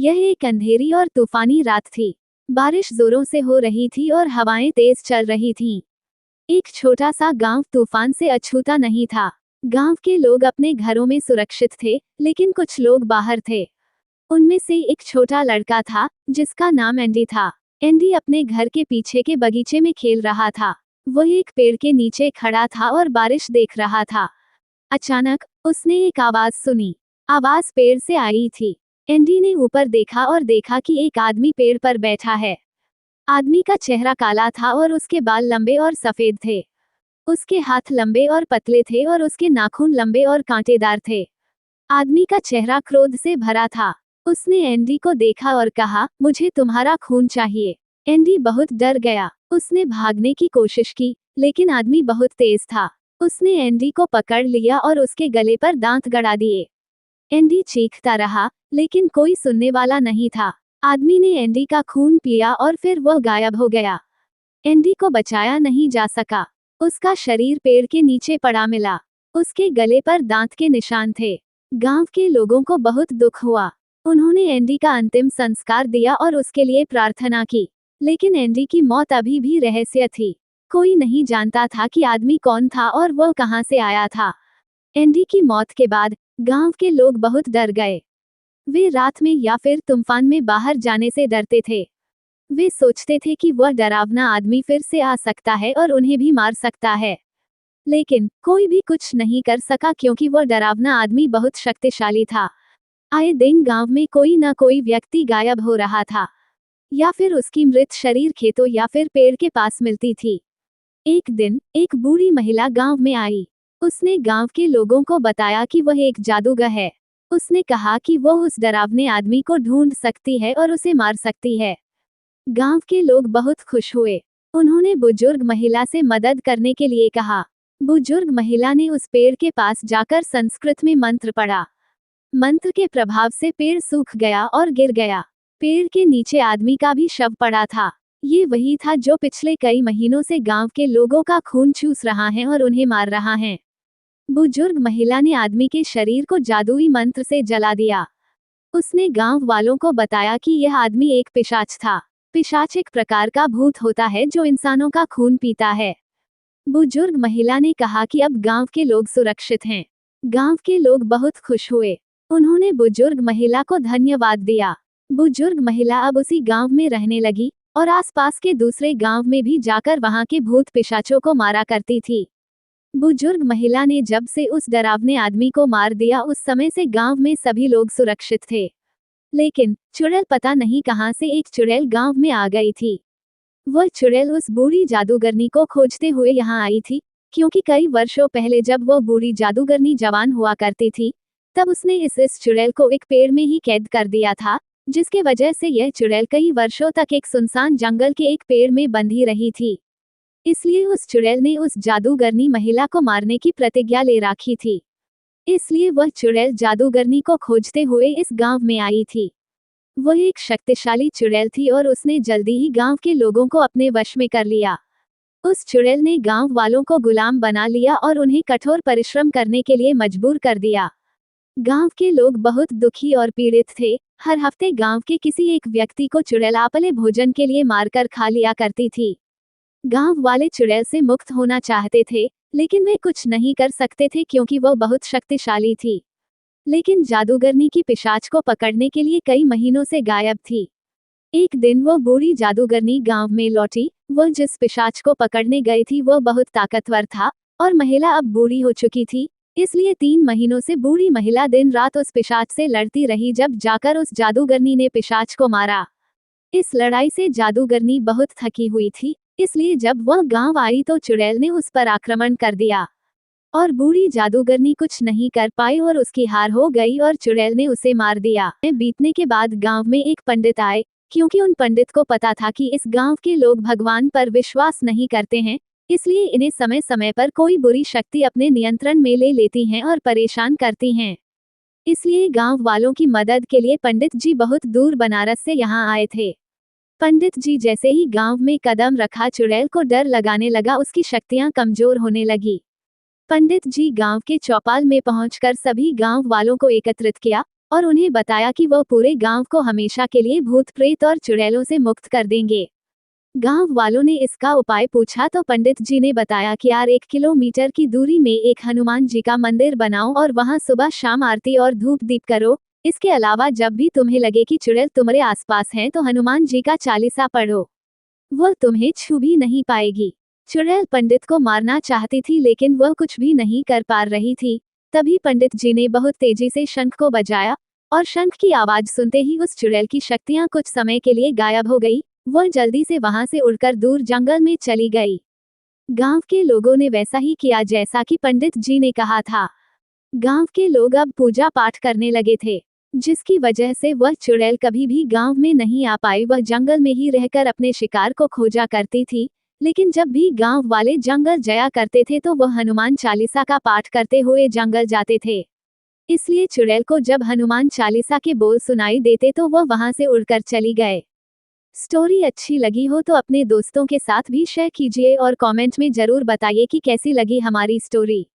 यह एक अंधेरी और तूफानी रात थी। बारिश जोरों से हो रही थी और हवाएं तेज चल रही थीं। एक छोटा सा गांव तूफान से अछूता नहीं था। गांव के लोग अपने घरों में सुरक्षित थे, लेकिन कुछ लोग बाहर थे। उनमें से एक छोटा लड़का था, जिसका नाम एंडी था। एंडी अपने घर के पीछे के बगीचे में खेल रहा था। वह एक पेड़ के नीचे खड़ा था और बारिश देख रहा था। अचानक उसने एक आवाज सुनी। आवाज पेड़ से आई थी। एंडी ने ऊपर देखा और देखा कि एक आदमी पेड़ पर बैठा है। आदमी का चेहरा काला था और उसके बाल लंबे और सफेद थे। उसके हाथ लंबे और पतले थे और उसके नाखून लंबे और कांटेदार थे। आदमी का चेहरा क्रोध से भरा था। उसने एंडी को देखा और कहा, मुझे तुम्हारा खून चाहिए। एंडी बहुत डर गया। उसने भागने की कोशिश की, लेकिन आदमी बहुत तेज था। उसने एंडी को पकड़ लिया और उसके गले पर दांत गड़ा दिए। एंडी चीखता रहा, लेकिन कोई सुनने वाला नहीं था। आदमी ने एंडी का खून पिया और फिर वह गायब हो गया। एंडी को बचाया नहीं जा सका। उसका शरीर पेड़ के नीचे पड़ा मिला। उसके गले पर दांत के निशान थे। गांव के लोगों को बहुत दुख हुआ। उन्होंने एंडी का अंतिम संस्कार दिया और उसके लिए प्रार्थना की। लेकिन एंडी की मौत अभी भी रहस्य थी। कोई नहीं जानता था कि आदमी कौन था और वह कहां से आया था। एंडी की मौत के बाद गांव के लोग बहुत डर गए। वे रात में या फिर तूफान में बाहर जाने से डरते थे। वे सोचते थे कि वह डरावना आदमी फिर से आ सकता है और उन्हें भी मार सकता है। लेकिन कोई भी कुछ नहीं कर सका क्योंकि वह डरावना आदमी बहुत शक्तिशाली था। आए दिन गांव में कोई न कोई व्यक्ति गायब हो रहा था, या फिर उसकी मृत शरीर खेतों या फिर पेड़ के पास मिलती थी। एक दिन एक बूढ़ी महिला गांव में आई। उसने गांव के लोगों को बताया कि वह एक जादूगर है। उसने कहा कि वह उस डरावने आदमी को ढूंढ सकती है और उसे मार सकती है। गांव के लोग बहुत खुश हुए। उन्होंने बुजुर्ग महिला से मदद करने के लिए कहा। बुजुर्ग महिला ने उस पेड़ के पास जाकर संस्कृत में मंत्र पढ़ा। मंत्र के प्रभाव से पेड़ सूख गया और गिर गया। पेड़ के नीचे आदमी का भी शव पड़ा था। ये वही था जो पिछले कई महीनों से गांव के लोगों का खून चूस रहा है और उन्हें मार रहा है। बुजुर्ग महिला ने आदमी के शरीर को जादुई मंत्र से जला दिया। उसने गांव वालों को बताया कि यह आदमी एक पिशाच था। पिशाच एक प्रकार का भूत होता है जो इंसानों का खून पीता है। बुजुर्ग महिला ने कहा कि अब गांव के लोग सुरक्षित हैं। गांव के लोग बहुत खुश हुए। उन्होंने बुजुर्ग महिला को धन्यवाद दिया। बुजुर्ग महिला अब उसी गांव में रहने लगी और आसपास के दूसरे गांव में भी जाकर वहां के भूत पिशाचों को मारा करती थी। बुजुर्ग महिला ने जब से उस डरावने आदमी को मार दिया, उस समय से गांव में सभी लोग सुरक्षित थे। लेकिन चुड़ैल पता नहीं कहां से एक चुड़ैल गांव में आ गई थी। वह चुड़ैल उस बूढ़ी जादूगरनी को खोजते हुए यहाँ आई थी, क्योंकि कई वर्षों पहले जब वह बूढ़ी जादूगरनी जवान हुआ करती थी, तब उसने इस चुड़ैल को एक पेड़ में ही कैद कर दिया था, जिसके वजह से यह चुड़ैल कई वर्षों तक एक सुनसान जंगल के एक पेड़ में बंधी रही थी। इसलिए उस चुड़ैल ने उस जादूगरनी महिला को मारने की प्रतिज्ञा ले रखी थी। इसलिए वह चुड़ैल जादूगरनी को खोजते हुए इस गांव में आई थी। वह एक शक्तिशाली चुड़ैल थी और उसने जल्दी ही गांव के लोगों को अपने वश में कर लिया। उस चुड़ैल ने गांव वालों को गुलाम बना लिया और उन्हें कठोर परिश्रम करने के लिए मजबूर कर दिया। गांव के लोग बहुत दुखी और पीड़ित थे। हर हफ्ते गांव के किसी एक व्यक्ति को चुड़ैल अपने भोजन के लिए मारकर खा लिया करती थी। गांव वाले चुड़ैल से मुक्त होना चाहते थे, लेकिन वे कुछ नहीं कर सकते थे क्योंकि वह बहुत शक्तिशाली थी। लेकिन जादूगरनी की पिशाच को पकड़ने के लिए कई महीनों से गायब थी। एक दिन वो बूढ़ी जादूगरनी गांव में लौटी। वह जिस पिशाच को पकड़ने गई थी वह बहुत ताकतवर था और महिला अब बूढ़ी हो चुकी थी। इसलिए 3 महीनों से बूढ़ी महिला दिन रात उस पिशाच से लड़ती रही, जब जाकर उस जादूगरनी ने पिशाच को मारा। इस लड़ाई से जादूगरनी बहुत थकी हुई थी, इसलिए जब वह गांव आई तो चुड़ैल ने उस पर आक्रमण कर दिया और बूढ़ी जादूगरनी कुछ नहीं कर पाई और उसकी हार हो गई और चुड़ैल ने उसे मार दिया। बीतने के बाद गांव में एक पंडित आए, क्योंकि उन पंडित को पता था कि इस गांव के लोग भगवान पर विश्वास नहीं करते हैं, इसलिए इन्हें समय समय पर कोई बुरी शक्ति अपने नियंत्रण में ले लेती हैं और परेशान करती हैं। इसलिए गांव वालों की मदद के लिए पंडित जी बहुत दूर बनारस से यहाँ आए थे। पंडित जी जैसे ही गांव में कदम रखा, चुड़ैल को डर लगाने लगा, उसकी शक्तियां कमजोर होने लगी। पंडित जी गांव के चौपाल में पहुंचकर सभी गांव वालों को एकत्रित किया और उन्हें बताया कि वह पूरे गांव को हमेशा के लिए भूत प्रेत और चुड़ैलों से मुक्त कर देंगे। गांव वालों ने इसका उपाय पूछा तो पंडित जी ने बताया कि यार 1 किलोमीटर की दूरी में एक हनुमान जी का मंदिर बनाओ और वहां सुबह शाम आरती और धूप दीप करो। इसके अलावा जब भी तुम्हें लगे कि चुड़ैल तुम्हारे आसपास हैं तो हनुमान जी का चालीसा पढ़ो, वह तुम्हें छू भी नहीं पाएगी। चुड़ैल पंडित को मारना चाहती थी लेकिन वह कुछ भी नहीं कर पा रही थी। तभी पंडित जी ने बहुत तेजी से शंख को बजाया और शंख की आवाज सुनते ही उस चुड़ैल की शक्तियां कुछ समय के लिए गायब हो गई। वह जल्दी से वहां से उड़कर दूर जंगल में चली गई। गांव के लोगों ने वैसा ही किया जैसा कि पंडित जी ने कहा था। गांव के लोग अब पूजा पाठ करने लगे थे, जिसकी वजह से वह चुड़ैल कभी भी गांव में नहीं आ पाई। वह जंगल में ही रहकर अपने शिकार को खोजा करती थी, लेकिन जब भी गांव वाले जंगल जाया करते थे तो वह हनुमान चालीसा का पाठ करते हुए जंगल जाते थे। इसलिए चुड़ैल को जब हनुमान चालीसा के बोल सुनाई देते तो वह वहां से उड़कर चली गए। स्टोरी अच्छी लगी हो तो अपने दोस्तों के साथ भी शेयर कीजिए और कमेंट में जरूर बताइए कि कैसी लगी हमारी स्टोरी।